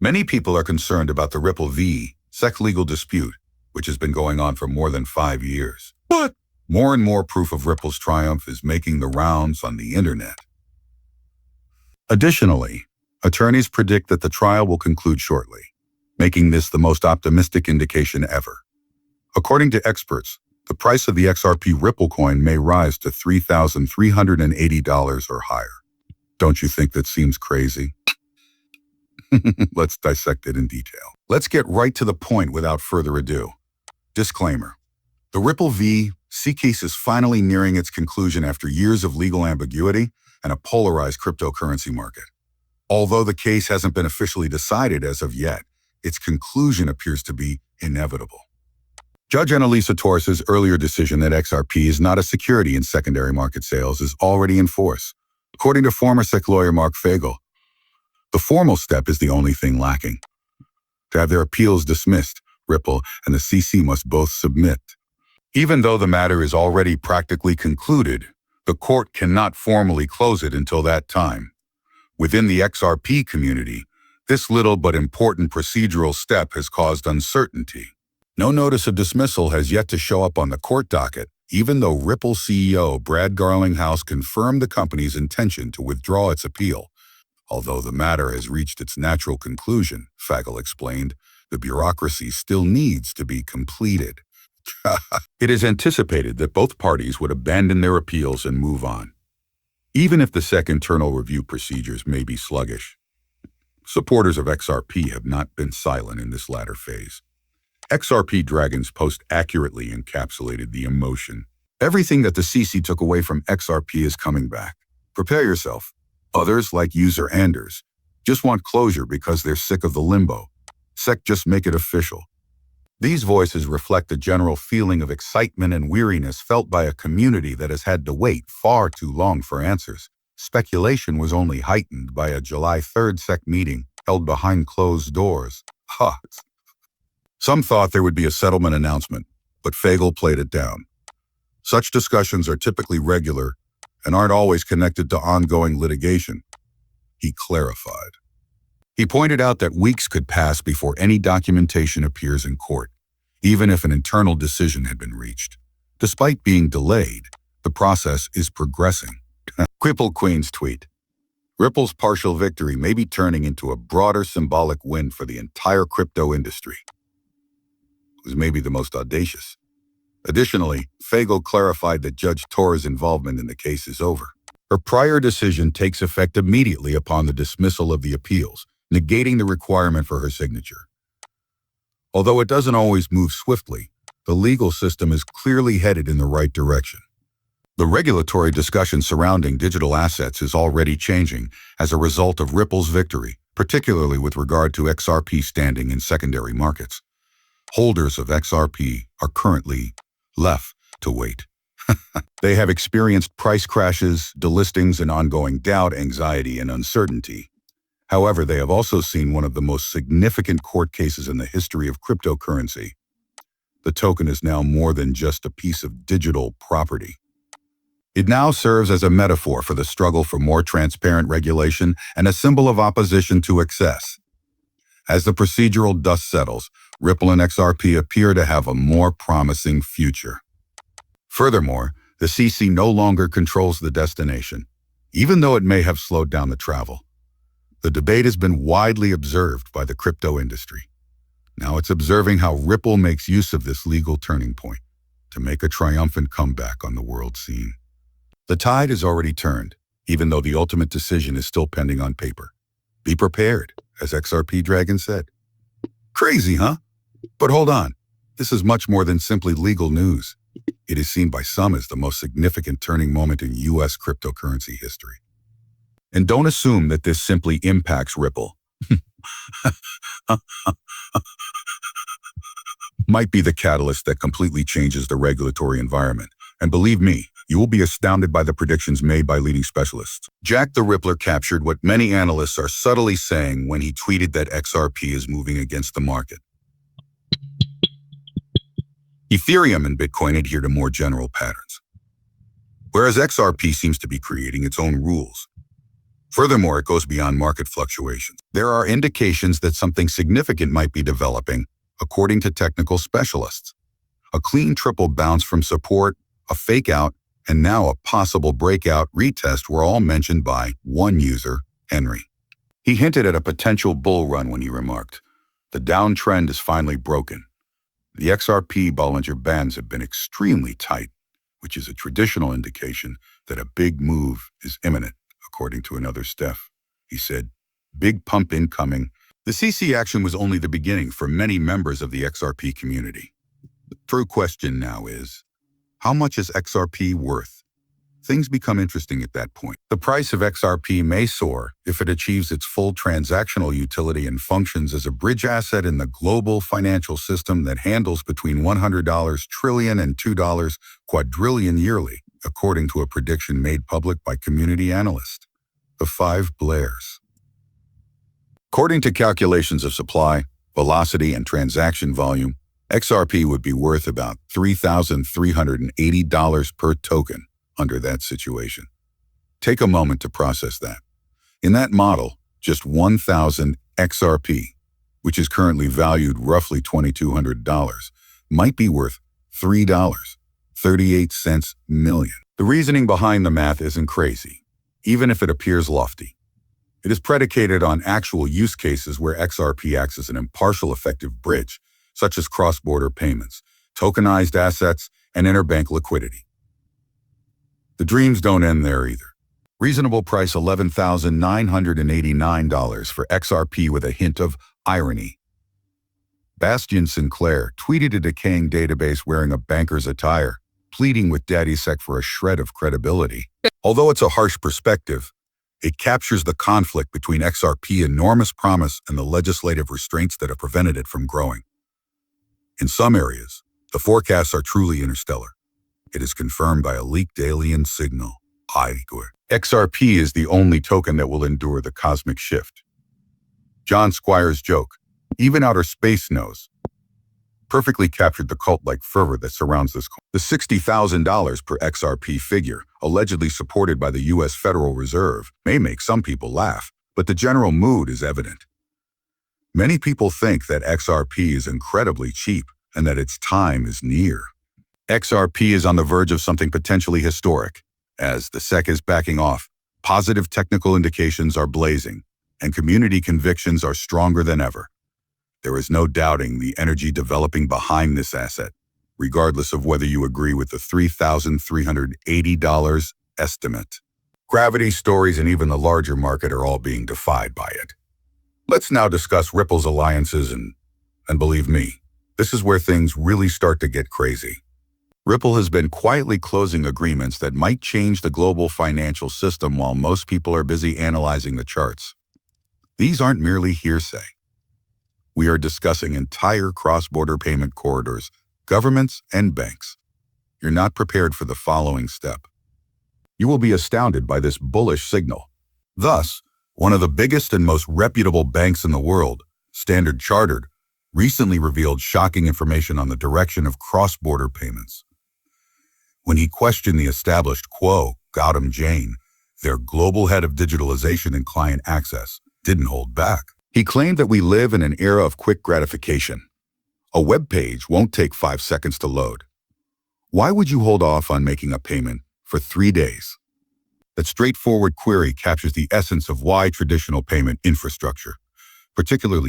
Many people are concerned about the Ripple v. SEC legal dispute, which has been going on for more than 5 years. But more and more proof of Ripple's triumph is making the rounds on the internet. Additionally, attorneys predict that the trial will conclude shortly, making this the most optimistic indication ever. According to experts, the price of the XRP Ripple coin may rise to $3,380 or higher. Don't you think that seems crazy? Let's dissect it in detail. Let's get right to the point without further ado. Disclaimer. The Ripple v. SEC case is finally nearing its conclusion after years of legal ambiguity and a polarized cryptocurrency market. Although the case hasn't been officially decided as of yet, its conclusion appears to be inevitable. Judge Annalisa Torres's earlier decision that XRP is not a security in secondary market sales is already in force. According to former SEC lawyer Mark Fagel, the formal step is the only thing lacking. To have their appeals dismissed, Ripple and the SEC must both submit. Even though the matter is already practically concluded, the court cannot formally close it until that time. Within the XRP community, this little but important procedural step has caused uncertainty. No notice of dismissal has yet to show up on the court docket, even though Ripple CEO Brad Garlinghouse confirmed the company's intention to withdraw its appeal. Although the matter has reached its natural conclusion, Fagel explained, the bureaucracy still needs to be completed. It is anticipated that both parties would abandon their appeals and move on. Even if the SEC internal review procedures may be sluggish, supporters of XRP have not been silent in this latter phase. XRP Dragon's post accurately encapsulated the emotion. Everything that the SEC took away from XRP is coming back. Prepare yourself. Others, like user Anders, just want closure because they're sick of the limbo. SEC just make it official. These voices reflect a general feeling of excitement and weariness felt by a community that has had to wait far too long for answers. Speculation was only heightened by a July 3rd SEC meeting held behind closed doors. Some thought there would be a settlement announcement, but Fagel played it down. Such discussions are typically regular and aren't always connected to ongoing litigation, he clarified. He pointed out that weeks could pass before any documentation appears in court, even if an internal decision had been reached. Despite being delayed, the process is progressing. Cripple Queen's tweet. Ripple's partial victory may be turning into a broader symbolic win for the entire crypto industry. It was maybe the most audacious. Additionally, Fagel clarified that Judge Torres' involvement in the case is over. Her prior decision takes effect immediately upon the dismissal of the appeals, negating the requirement for her signature. Although it doesn't always move swiftly, the legal system is clearly headed in the right direction. The regulatory discussion surrounding digital assets is already changing as a result of Ripple's victory, particularly with regard to XRP standing in secondary markets. Holders of XRP are currently left to wait. They have experienced price crashes, delistings, and ongoing doubt, anxiety, and uncertainty. However, they have also seen one of the most significant court cases in the history of cryptocurrency. The token is now more than just a piece of digital property. It now serves as a metaphor for the struggle for more transparent regulation and a symbol of opposition to excess. As the procedural dust settles, Ripple and XRP appear to have a more promising future. Furthermore, the SEC no longer controls the destination, even though it may have slowed down the travel. The debate has been widely observed by the crypto industry. Now it's observing how Ripple makes use of this legal turning point to make a triumphant comeback on the world scene. The tide has already turned, even though the ultimate decision is still pending on paper. Be prepared, as XRP Dragon said. Crazy, huh? But hold on, this is much more than simply legal news. It is seen by some as the most significant turning moment in U.S. cryptocurrency history. And don't assume that this simply impacts Ripple. Might be the catalyst that completely changes the regulatory environment. And believe me, you will be astounded by the predictions made by leading specialists. Jack the Rippler captured what many analysts are subtly saying when he tweeted that XRP is moving against the market. Ethereum and Bitcoin adhere to more general patterns, whereas XRP seems to be creating its own rules. Furthermore, it goes beyond market fluctuations. There are indications that something significant might be developing, according to technical specialists. A clean triple bounce from support, a fake out, and now a possible breakout retest were all mentioned by one user, Henry. He hinted at a potential bull run when he remarked, "The downtrend is finally broken. The XRP Bollinger Bands have been extremely tight, which is a traditional indication that a big move is imminent, according to another Steph." He said, "Big pump incoming." The CC action was only the beginning for many members of the XRP community. The true question now is, how much is XRP worth? Things become interesting at that point. The price of XRP may soar if it achieves its full transactional utility and functions as a bridge asset in the global financial system that handles between $100 trillion and $2 quadrillion yearly, according to a prediction made public by community analysts, the 5 Blairs. According to calculations of supply, velocity, and transaction volume, XRP would be worth about $3,380 per token under that situation. Take a moment to process that. In that model, just 1,000 XRP, which is currently valued roughly $2,200, might be worth $3.38 million. The reasoning behind the math isn't crazy, even if it appears lofty. It is predicated on actual use cases where XRP acts as an impartial effective bridge, such as cross-border payments, tokenized assets, and interbank liquidity. The dreams don't end there either. Reasonable price $11,989 for XRP with a hint of irony. Bastian Sinclair tweeted a decaying database wearing a banker's attire, pleading with DaddySec for a shred of credibility. Although it's a harsh perspective, it captures the conflict between XRP's enormous promise and the legislative restraints that have prevented it from growing. In some areas, the forecasts are truly interstellar. It is confirmed by a leaked alien signal. XRP is the only token that will endure the cosmic shift. John Squire's joke, "Even outer space knows," perfectly captured the cult-like fervor that surrounds this coin. The $60,000 per XRP figure, allegedly supported by the U.S. Federal Reserve, may make some people laugh, but the general mood is evident. Many people think that XRP is incredibly cheap and that its time is near. XRP is on the verge of something potentially historic. As the SEC is backing off, positive technical indications are blazing, and community convictions are stronger than ever. There is no doubting the energy developing behind this asset, regardless of whether you agree with the $3,380 estimate. Gravity, stories, and even the larger market are all being defied by it. Let's now discuss Ripple's alliances and believe me, this is where things really start to get crazy. Ripple has been quietly closing agreements that might change the global financial system while most people are busy analyzing the charts. These aren't merely hearsay. We are discussing entire cross-border payment corridors, governments, and banks. You're not prepared for the following step. You will be astounded by this bullish signal. Thus, one of the biggest and most reputable banks in the world, Standard Chartered, recently revealed shocking information on the direction of cross-border payments. When he questioned the established quo, Gautam Jain, their global head of digitalization and client access, didn't hold back. He claimed that we live in an era of quick gratification. A web page won't take 5 seconds to load. Why would you hold off on making a payment for 3 days? That straightforward query captures the essence of why traditional payment infrastructure, particularly